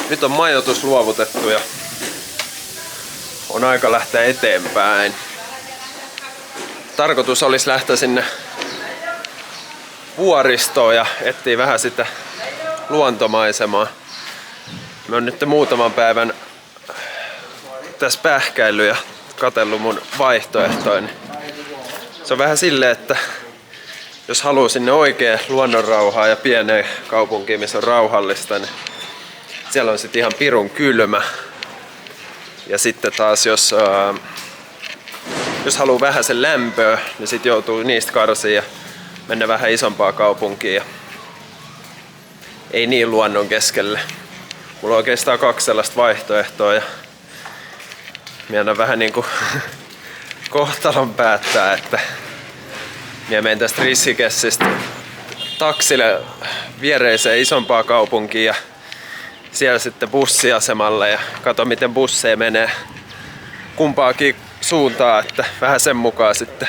Nyt on majoitus luovutettu ja on aika lähteä eteenpäin. Tarkoitus olisi lähteä sinne vuoristoon ja etsiä vähän sitä luontomaisemaa. Mä oon nyt muutaman päivän tässä pähkäillyt ja katsellut mun vaihtoehtoja. Se on vähän silleen, että jos haluaa sinne oikein luonnonrauhaa ja pieneen kaupunkiin, missä on rauhallista, niin siellä on sitten ihan pirun kylmä. Ja sitten taas jos haluaa vähän sen lämpöä, niin sitten joutuu niistä karsiin ja mennä vähän isompaa kaupunkiin ja ei niin luonnon keskelle. Mulla on oikeastaan 2 sellaista vaihtoehtoa ja minä vähän niinku kohtalon päättää, että minä menen tästä Rishikeshistä taksille viereiseen isompaa kaupunkiin ja siellä sitten bussiasemalle ja kato miten busseja menee kumpaakin suuntaan, että vähän sen mukaan sitten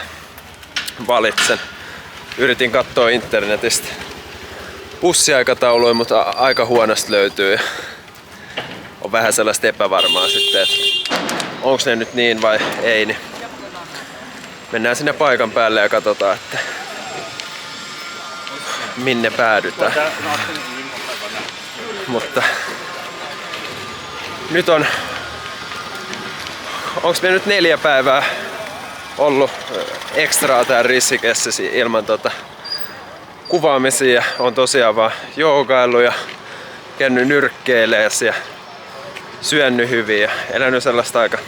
valitsen. Yritin katsoa internetistä bussiaikatauluja, mutta aika huonosti löytyy ja on vähän sellaista epävarmaa sitten, että onko ne nyt niin vai ei, niin mennään sinne paikan päälle ja katsotaan, että minne päädytään. Mutta nyt onks me nyt 4 päivää ollut ekstraa tää Rishikeshissa ilman kuvaamisia. On tosiaan vaan joogailu ja käynyt nyrkkeilees ja syönyt hyvin ja elänyt sellaista aika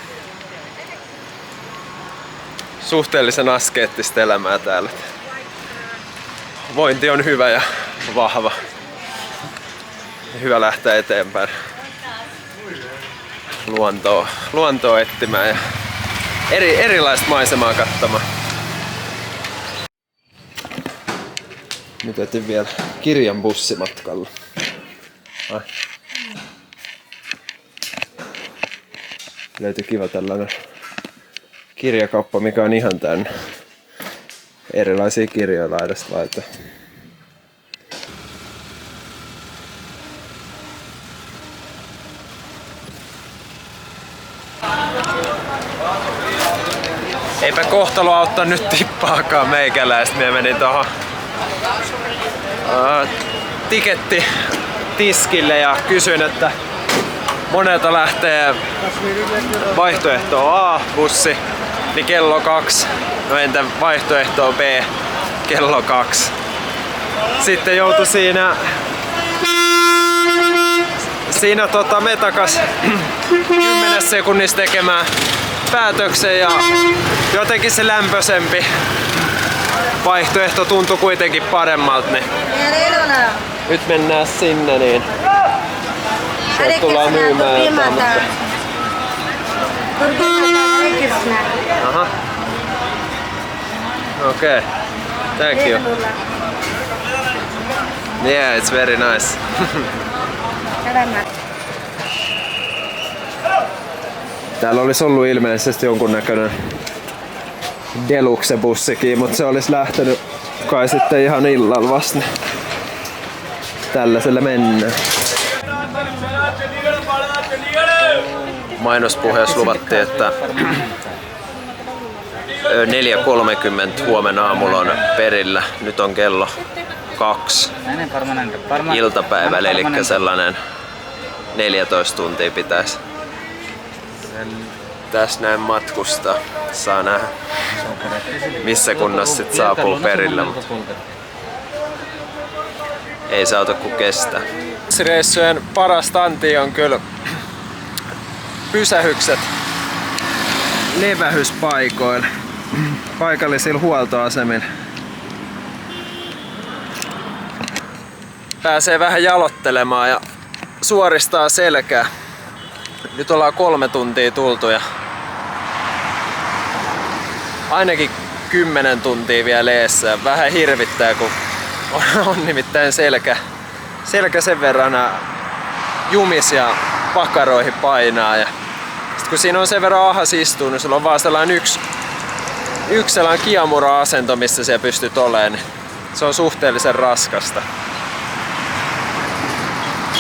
suhteellisen askeettista elämää täällä. Vointi on hyvä ja vahva. Hyvä lähteä eteenpäin luontoa etsimään ja erilaista maisemaa katsomaan. Nyt etin vielä kirjan bussimatkalla. Löytyi kiva tällainen kirjakauppa, mikä on ihan täynnä erilaisia kirjoja laidasta laitaan. Eipä kohtalo auttaa nyt tippaakaan meikäläistä. Minä menin tuohon tikettitiskille ja kysyin, että monelta lähtee vaihtoehtoa A bussi, niin kello 2. No entä vaihtoehtoa B, kello 2. Sitten joutui siinä metakas 10 sekunnissa tekemään päätöksen ja jotenkin se lämpöisempi vaihtoehto tuntui kuitenkin paremmalta. Niin nyt mennään sinne, niin sieltä tullaan myymään jotain, mutta... Aha. Okay. Thank you. Yeah, it's very nice. Täällä olisi ollut ilmeisesti jonkunnäköinen deluxe-bussikin, mutta se olisi lähtenyt kai sitten ihan illalla vasta. Tällaisella mennään. Mainospuheessa luvattiin, että 4.30 huomenna aamulla on perillä. Nyt on kello 2 iltapäivällä, eli sellainen 14 tuntia pitäisi tässä näin matkustaa. Saa nähdä missä kunnossa sit saapuu perille, mutta ei se auta kuin kestää. Reissujen paras anti on kyllä pysähykset levähyspaikoilla, paikallisilla huoltoasemilla. Pääsee vähän jalottelemaan ja suoristaa selkää. Nyt ollaan 3 tuntia tultu ja ainakin 10 tuntia vielä eessä. Vähän hirvittää, kun on nimittäin selkä sen verran jumis ja pakaroihin painaa. Ja sit kun siinä on sen verran ahas istuu, niin sulla on vaan sellainen yksi sellainen kiamura-asento, missä siellä pystyt olemaan. Niin se on suhteellisen raskasta.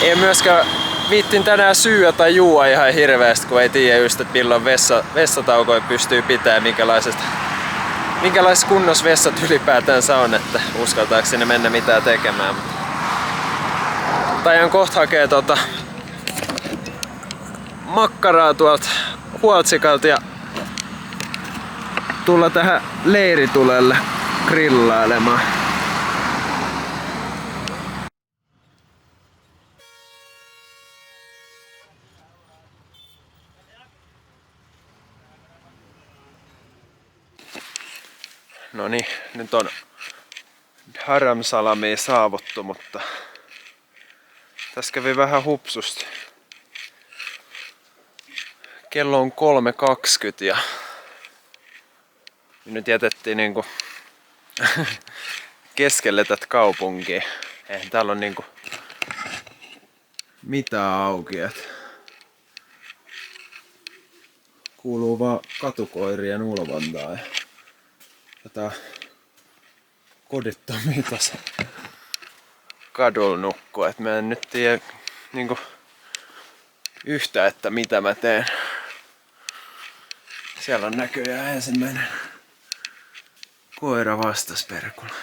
Ei myöskään viittin tänään syyä tai juua ihan hirveästi, kun ei tiedä just, että milloin vessataukoja pystyy pitämään, minkälaisessa kunnossa vessat ylipäätänsä on, että uskaltaako sinne mennä mitään tekemään. Tajan kohta hakee makkaraa tuolta Huoltsikalta ja tulla tähän leiritulelle grillailemaan. No niin, nyt on Dharamsalamiin saavuttu, mutta tässä kävi vähän hupsusti. Kello on 3:20 ja nyt jätettiin niinku keskelle tätä kaupunkia. Eihän täällä on niinku mitään auki. Kuuluu vaan katukoirien ulvontaa ja jotain kodittomia tässä kadulla nukkuu. Et mä en nyt tiedä niinku yhtä, että mitä mä teen. Siellä on näköjään ensimmäinen koira vastas perkulla.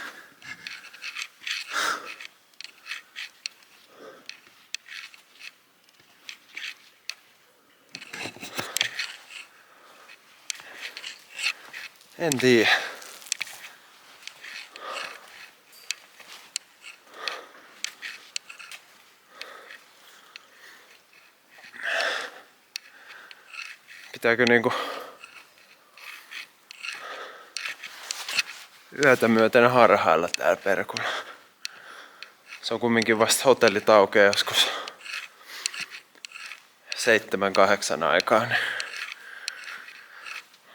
En tiedä. Pitääkö niinku yötä myöten harhailla täällä perkulla? Se on kumminkin vasta hotellit aukeaa joskus 7-8 aikaan.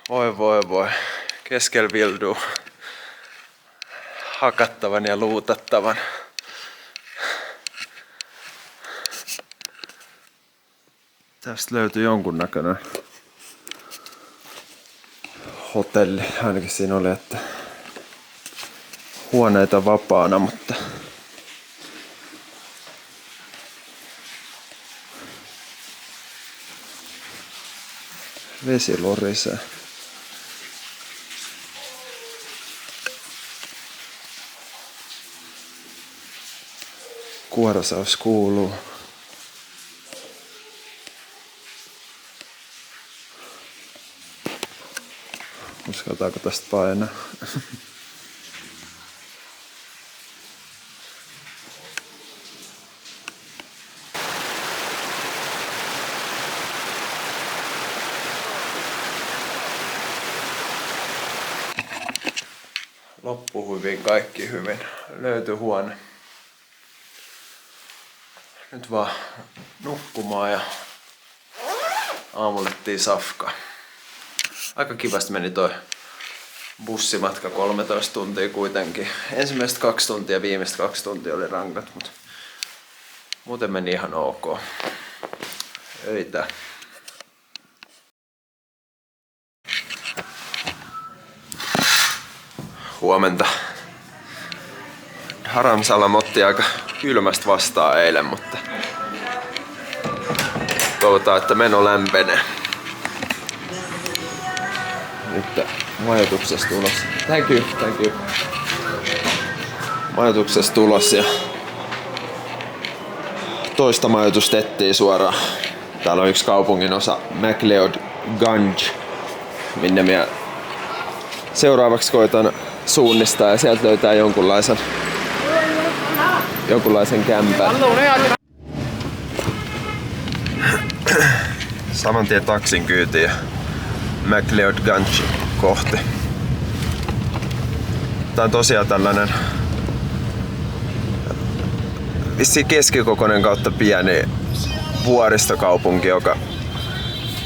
Voi. Keskellä vilduu hakattavan ja luutattavan. Tästä löytyi jonkunnäköinen hotelli. Ainakin siinä oli, että huoneita vapaana, mutta vesi lorisee. Kuorosaus kuuluu. Uskaltaako tästä painaa? Loppu hyvin, kaikki hyvin. Löytyi huone. Nyt vaan nukkumaan ja aamulettiin safkaa. Aika kivasti meni toi bussimatka, 13 tuntia kuitenkin. Ensimmäiset 2 tuntia, viimeiset 2 tuntia oli rankat, mutta muuten meni ihan ok. Öitä. Huomenta. Dharamsalam otti aika kylmästä vastaan eilen, mutta toivotaan, että meno lämpenee. Nyt majoituksessa tulos. Thank you. Majoituksessa tulos ja toista majoitustettiin suoraan. Täällä on yksi kaupungin osa, McLeod Ganj, minne minä seuraavaksi koitan suunnistaa ja sieltä löytää jonkunlaisen kämpän. Saman tien taksin kyytiin McLeod Ganj kohti. Tää on tosiaan tällainen vissiin keskikokoinen kautta pieni vuoristokaupunki, joka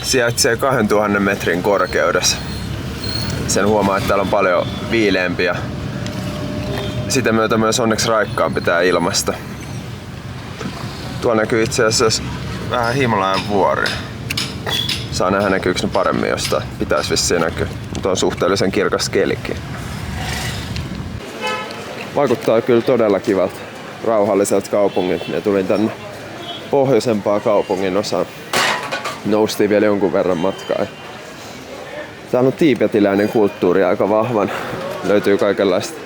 sijaitsee 2000 metrin korkeudessa. Sen huomaa, että täällä on paljon viileämpi ja sitä myötä myös onneksi raikkaampi tää ilmasto. Tuolla näkyy itse asiassa vähän Himalajan vuori. Saa nähdä, näkyykö ne paremmin jostain. Pitäisi vissiin näkyä, mutta on suhteellisen kirkas kelikin. Vaikuttaa kyllä todella kivalta, rauhalliselta kaupungilta. Minä tulin tänne pohjoisempaa kaupungin osaan. Noustiin vielä jonkun verran matkaa. Täällä on tiibetiläinen kulttuuri aika vahvan. Löytyy kaikenlaista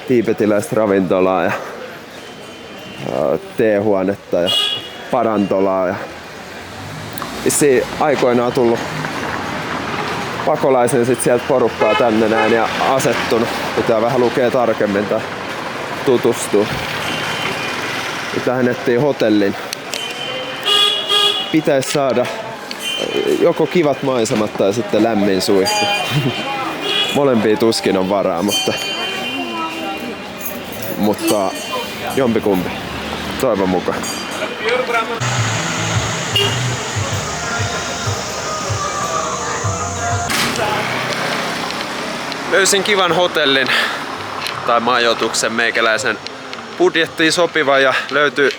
tiibetiläistä ravintolaa ja teehuonetta ja parantolaa. Ja vissiin aikoinaan on tullut pakolaisen sit sieltä porukkaa tänne näin ja asettunut. Pitää vähän lukea tarkemmin tai tutustua. Tähän etsii hotellin. Pitäisi saada joko kivat maisemat tai sitten lämmin suihku. Molempia tuskin on varaa, mutta jompikumpi. Toivon mukaan. Löysin kivan hotellin tai majoituksen meikäläisen budjettiin sopiva ja löytyi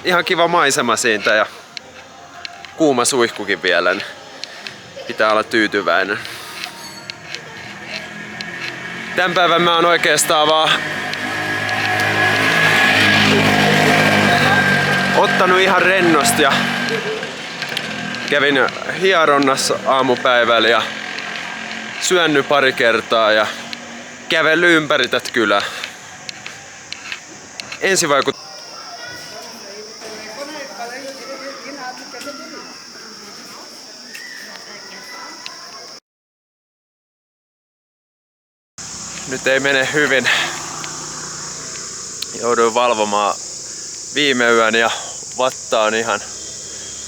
ihan kiva maisema siitä ja kuuma suihkukin vielä, niin pitää olla tyytyväinen. Tän päivän mä oon oikeastaan vaan ottanut ihan rennosti ja kävin hieronnassa aamupäivällä ja syönyt pari kertaa ja kävellyt ympäri tätä kylää. Nyt ei mene hyvin. Jouduin valvomaan viime yön ja vatta on ihan...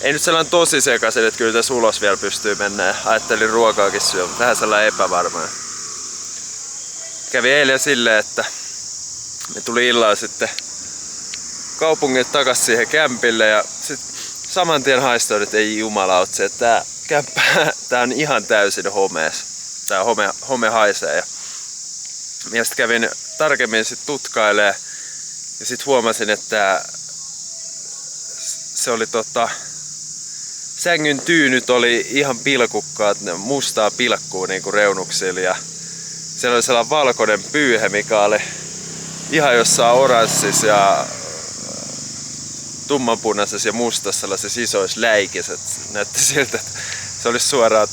Ei nyt sellainen tosi sekaisin, että kyllä tässä ulos vielä pystyy mennä. Ajattelin ruokaakin syödä, mutta vähän sellainen epävarma. Kävi eilen silleen, että me tuli illalla sitten kaupungilta takas siihen kämpille ja sit saman tien haistoin, että ei jumalautse, että tää kämppä tää on ihan täysin homees. Tää home haisee. Ja sitten kävin tarkemmin sit tutkailemaan ja sit huomasin, että se oli sängyn tyynyt oli ihan pilkukkaat, mustaa pilkkuu niinku reunuksilla ja siellä oli sellainen valkoinen pyyhe, mikä oli ihan jossain oranssissa ja tummanpunaisessa ja mustassa sellaisissa isoissa läikissä. Näytti siltä, että se olisi suoraan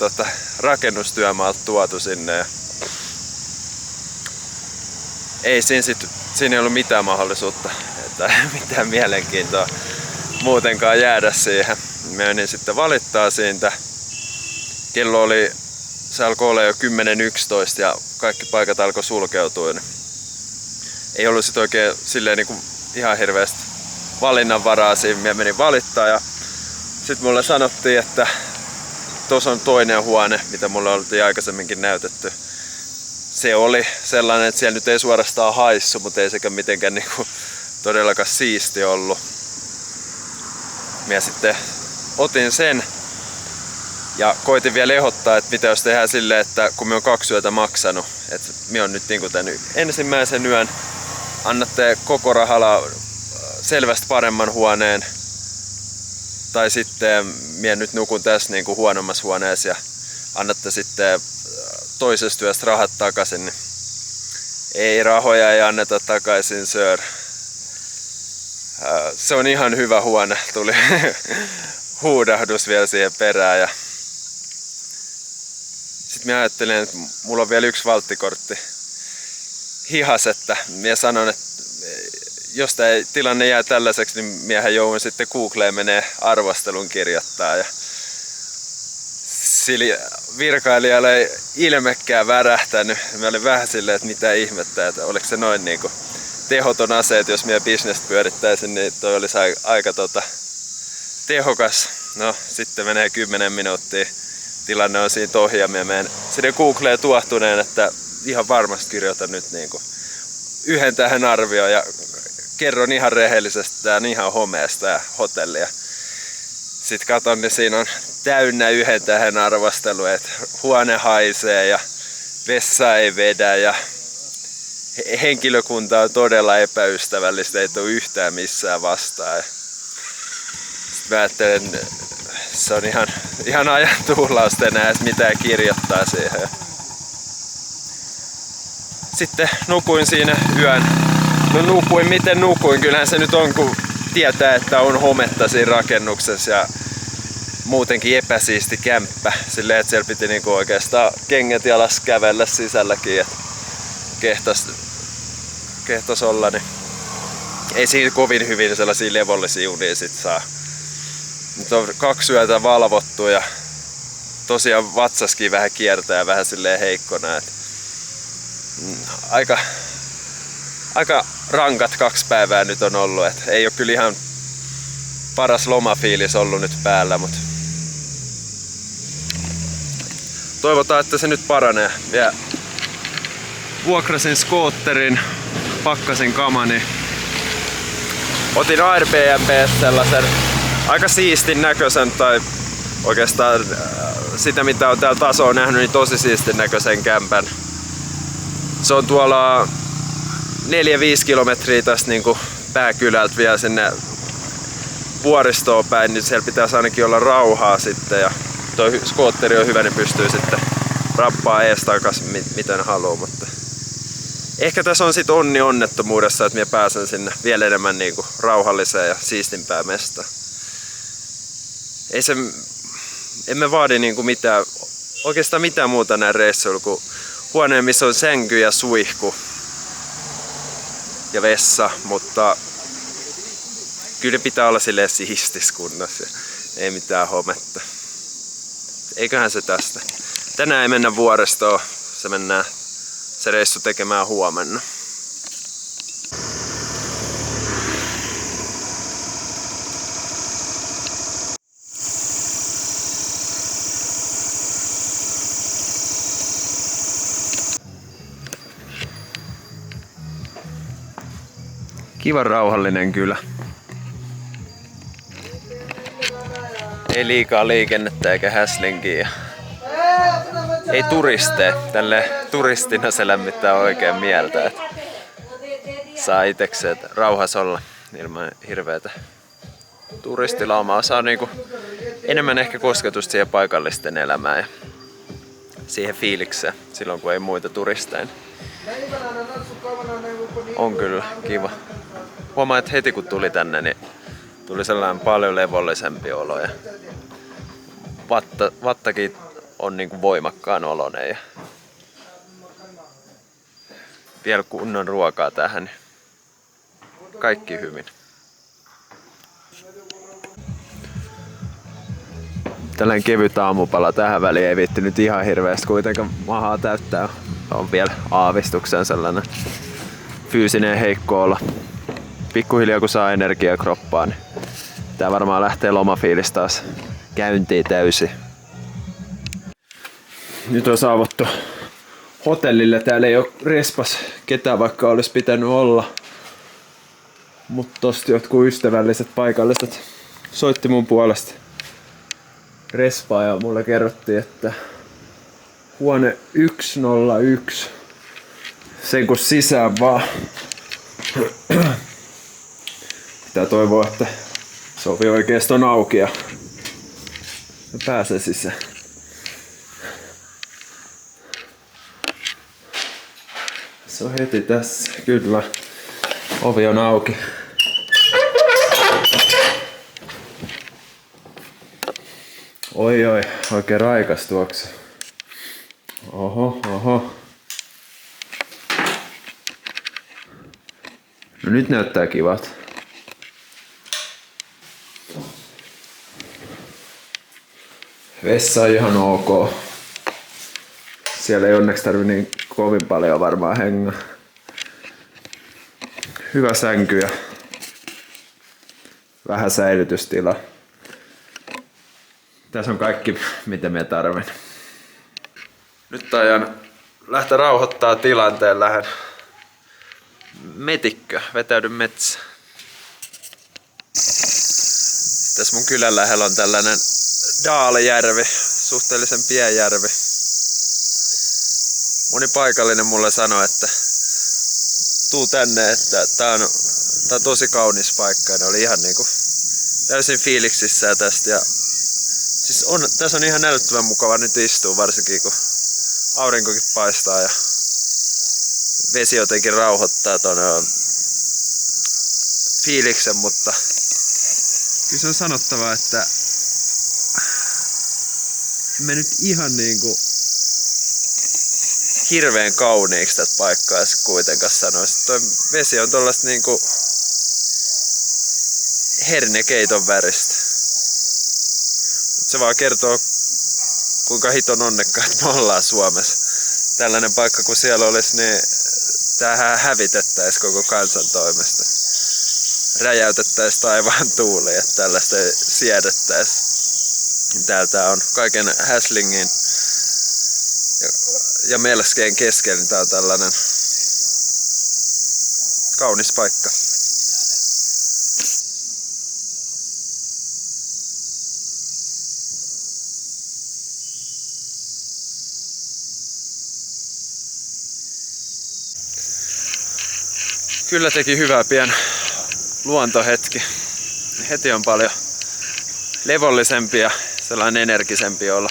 rakennustyömaalta tuotu sinne. Ja ei siinä ei ollut mitään mahdollisuutta, että mitään mielenkiintoa muutenkaan jäädä siihen. Menin sitten valittaa siitä. Kello oli, se alkoi olla jo 10.11 ja kaikki paikat alkoi sulkeutua. Ei ollut sit oikein silleen niinku ihan hirveästi valinnanvaraa siinä. Minä menin valittaa ja sitten mulle sanottiin, että tuossa on toinen huone, mitä mulle oltiin aikaisemminkin näytetty. Se oli sellainen, että siellä nyt ei suorastaan haissu, mutta ei sekä mitenkään niinku todellakaan siisti ollut. Minä sitten otin sen ja koitin vielä ehdottaa, että mitä jos tehdään silleen, että kun me on 2 yötä maksanut, että minä on nyt niinku tän ensimmäisen yön, annatte koko rahalla selvästi paremman huoneen, tai sitten minä nyt nukun tässä niinku huonommassa huoneessa ja annatte sitten toisesta yöstä rahat takaisin, niin ei, rahoja ei anneta takaisin, sir. Se on ihan hyvä huone, tuli huudahdus vielä siihen perään. Ja sitten minä ajattelin, että mulla on vielä 1 valttikortti hihas, että minä sanon, että jos tämä tilanne jää tällaiseksi, niin miehän joudun sitten Googleen menee arvostelun kirjoittaa. Ja sillä virkailijalle ei ilmekään värähtänyt. Mä olin vähän silleen, että mitä ihmettä, että oliko se noin niinku tehoton ase, että jos meidän bisnestä pyörittäisin, niin toi olisi aika tehokas. No, sitten menee 10 minuuttia. Tilanne on siinä ohi ja minä menen sinne Googleen tuohtuneen, että ihan varmasti kirjoitan nyt niinku 1 tähän arvioon ja kerron ihan rehellisesti, että tää on ihan homeesta ja hotelli. Sitten katon, niin siinä on täynnä 1 tähän arvostelu, että huone haisee ja vessa ei vedä ja henkilökunta on todella epäystävällistä, ei tule yhtään missään vastaan. Sitten mä ajattelen, se on ihan ajan tuhlausta enää edes mitään kirjoittaa siihen. Sitten nukuin siinä yön. No nukuin, miten nukuin? Kyllähän se nyt on, kun tietää, että on hometta siinä rakennuksessa ja muutenkin epäsiisti kämppä. Silleen, että siellä piti niinku oikeastaan kengät jalas kävellä sisälläkin, että kehtas olla. Niin ei siinä kovin hyvin sellaisia levollisia unia sit saa. Nyt on 2 yötä valvottu ja tosiaan vatsaskin vähän kiertää ja vähän silleen heikkona. Et aika rankat 2 päivää nyt on ollut. Et ei ole kyllä ihan paras lomafiilis ollut nyt päällä, mutta toivotaan, että se nyt paranee. Ja vuokrasin skootterin, pakkasin kamani. Otin Airbnb:stä sellaisen aika siistin näköisen, tai oikeastaan sitä mitä on täällä tasoa nähnyt, niin tosi siistin näköisen kämpän. Se on tuolla 4-5 kilometriä tästä niinku pääkylältä vielä sinne vuoristoon päin, niin siellä pitäisi ainakin olla rauhaa sitten. Ja toi skootteri on hyvä, niin pystyy sitten rappaa ees takas miten haluaa. Mutta ehkä tässä on sit onni onnettomuudessa, että minä pääsen sinne vielä enemmän niinku rauhalliseen ja siistimpään mestaan. Emme vaadi niinku oikeastaan mitään muuta näin reissuilla kuin huoneen, missä on sänky ja suihku ja vessa, mutta kyllä pitää olla silleen siistis kunnossa. Ei mitään hometta. Eiköhän se tästä. Tänään ei mennä vuoristoon, se reissu tekemään huomenna. Kiva rauhallinen kylä. Ei liikaa liikennettä eikä häslinkiä. Ei turisteja. Tälle turistina se lämmittää oikein mieltä. Että saa itekseen rauhassa olla ilman hirveätä turistilaumaa. Saa niinku enemmän ehkä kosketusta siihen paikallisten elämään ja siihen fiilikseen silloin kun ei muita turisteja. On kyllä kiva. Huomaa, että heti kun tuli tänne, niin tuli sellainen paljon levollisempi olo ja vattakin on niin kuin voimakkaan oloinen ja vielä kunnon ruokaa tähän. Kaikki hyvin. Tällainen kevyt aamupala tähän väliin ei viittinyt ihan hirveästi kuitenkaan mahaa täyttää. On vielä aavistuksen sellainen fyysinen heikko olo. Pikkuhiljaa kun saa energiaa kroppaan, niin tää varmaan lähtee lomafiilis taas käyntiin täysin. Nyt on saavuttu hotellille. Täällä ei ole respas ketään vaikka olisi pitänyt olla. Mutta tosta jotkut ystävälliset paikalliset soitti mun puolesta respaa ja mulle kerrottiin, että huone 101. Sen kun sisään vaan. Pitää toivoa, että se ovi oikeesti on auki ja pääsee sisään. Se on heti tässä, kyllä. Ovi on auki. Oi, oikein raikas tuoksu. Oho. No nyt näyttää kivalta. Vessa on ihan ok. Siellä ei onneksi tarvi niin kovin paljon varmaan hengaa. Hyvä sänky ja vähän säilytystila. Tässä on kaikki mitä minä tarvin. Nyt ajan lähteä rauhoittaa tilanteen lähden. Metikkö, vetäydyn metsään. Tässä mun kylän lähellä on tällainen Daalejärvi, suhteellisen pieni järvi. Moni paikallinen mulle sanoi, että tuu tänne, että tää on tosi kaunis paikka. Ne oli ihan niinku täysin fiiliksissä tästä. Ja siis tässä on ihan älyttömän mukava nyt istua, varsinkin kun aurinkokin paistaa ja vesi jotenkin rauhoittaa ton fiiliksen, mutta kyllä se on sanottava, että me nyt ihan niinku hirveän kauniiksi tätä paikkaa kuitenkaan sanoisi. Toi vesi on tollasta niinku hernekeiton väristä. Mut se vaan kertoo, kuinka hiton onnekkaat me ollaan Suomessa. Tällainen paikka kun siellä olisi, niin tämähän hävitettäisiin koko kansan toimesta. Räjäytettäisiin taivaan tuuliin, että tällaista ei siedettäisi. Täältä on kaiken häslingin ja melskeen keskellä, niin tää on tällainen kaunis paikka. Kyllä teki hyvää pian luontohetki. Heti on paljon levollisempi ja sellainen energisempi olla.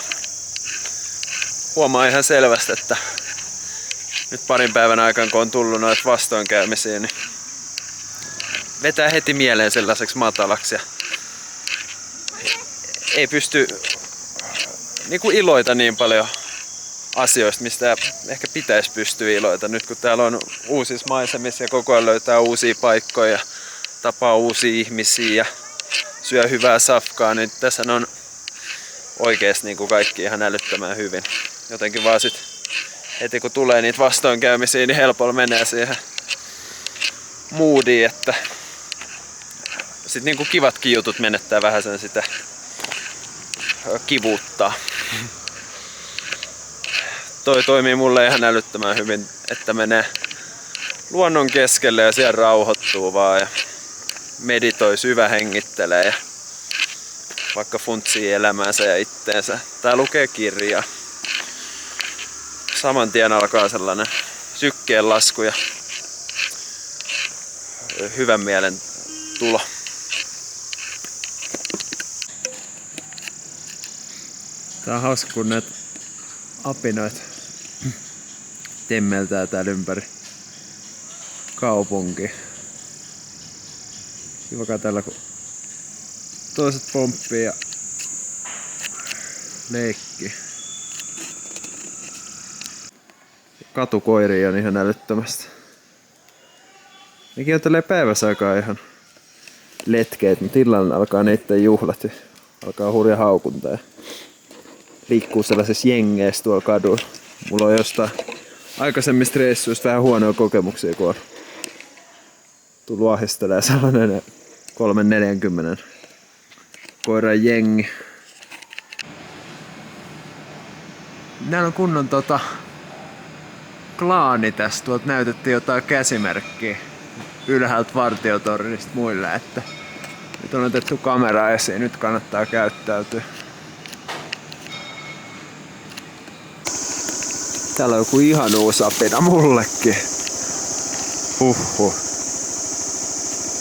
Huomaa ihan selvästi, että nyt parin päivän aikana kun on tullut noita vastoinkäymisiä, niin vetää heti mieleen sellaiseksi matalaksi ja ei pysty niinku iloita niin paljon asioista, mistä ehkä pitäisi pystyä iloita. Nyt kun täällä on uusissa maisemissa ja koko ajan löytää uusia paikkoja, tapaa uusia ihmisiä ja syö hyvää safkaa, niin tässä on oikeesti niin kuin kaikki ihan älyttömän hyvin. Jotenkin vaan sit heti kun tulee niitä vastoinkäymisiä, niin helpolla menee siihen moodiin, että sit niin kuin kivatkin jutut menettää vähän sen sitä kivuuttaa. Toi toimii mulle ihan älyttömän hyvin, että menee luonnon keskelle ja siellä rauhoittuu vaan ja meditoi, syvähengittelee ja vaikka funtsii elämäänsä ja itteensä. Tää lukee kirjaa. Saman tien alkaa sellainen sykkeen lasku ja hyvän mielen tulo. Tää on hauska, kun näitä apinoita temmeltää täällä ympäri kaupunki. Kiva katsella, kun toiset pomppii ja leikki. Katukoiria on ihan älyttömästi. Nekin on tälleen päiväsaikaa ihan letkeet, mutta illalla alkaa niitten juhlat. Alkaa hurja haukunta ja liikkuu sellaisessa jengeissä tuolla kadulla. Mulla on jostain aikaisemmista reissuista vähän huonoja kokemuksia, kun on tullut ahistelemaan sellainen 340 koiran jengi. Näillä on kunnon klaani tässä. Tuolta näytettiin jotain käsimerkkiä ylhäältä vartiotornista muille, että nyt on otettu kamera esiin, nyt kannattaa käyttäytyä. Täällä on joku ihan uusi apina mullekin. Huhhuh.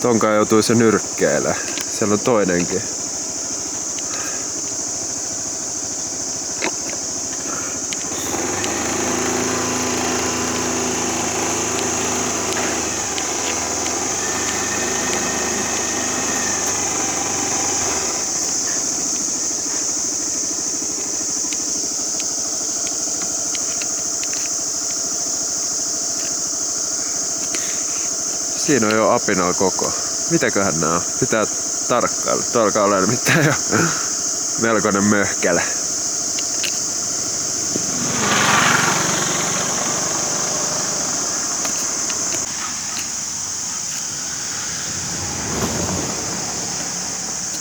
Tonkaan joutuu se nyrkkeilemään. Siellä on toinenkin. Siinä on jo apinalla koko. Mitäköhän nää on? Pitää tarkkailla. Tuo alkaa olla nimittäin jo melkoinen möhkälä.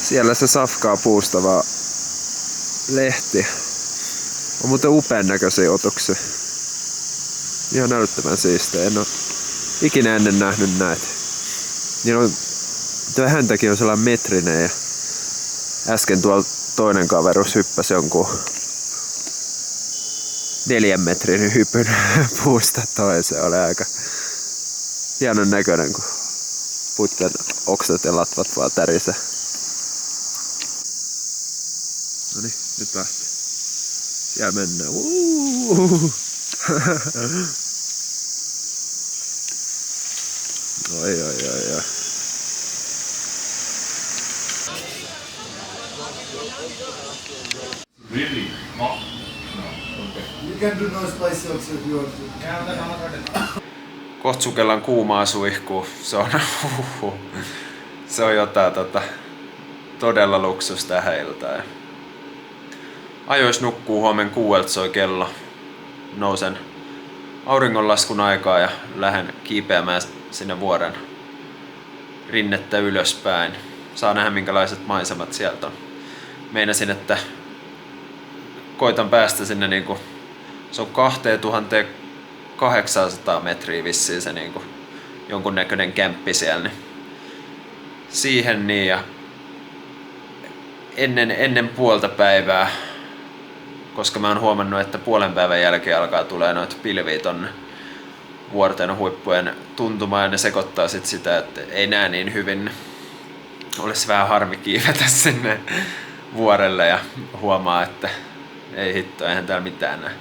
Siellä se safkaa puustava lehti. On muuten upean näköisiä otuksia. Ihan älyttömän siistejä. En oo ikinä ennen nähnyt näitä. Niin on, tuo häntäkin on sellainen metrinen ja äsken tuolla toinen kaverus hyppäsi jonkun 4 metrin hypyn puusta toiseen. Oli aika hienon näköinen, kun puitten oksat ja latvat vaan tärisee. Noniin, nyt lähtee. Siellä mennään. Oi. Really? Oh. No. Okay. You can do no spicy also if you want to. Kohta sukellaan kuumaa suihkuu. Se on jotain todella luksus tähän iltaan. Ajois nukkuu, huomen 6 soi kello. Nousen auringonlaskun aikaa ja lähden kiipeämään sinne vuoren rinnettä ylöspäin. Saa nähdä minkälaiset maisemat sieltä on. Meinasin, että koitan päästä sinne niinku, se on 2800 metriä vissiin se niinku, jonkunnäköinen kämppi siellä. Niin siihen niin ja ennen puolta päivää, koska mä oon huomannut, että puolen päivän jälkeen alkaa tulee noita pilviä tonne vuorten huippujen tuntumaan ja ne sekoittaa sit sitä, että ei näe niin hyvin. Olisi vähän harmi kiivetä sinne vuorelle ja huomaa, että ei hitto, eihän täällä mitään näe.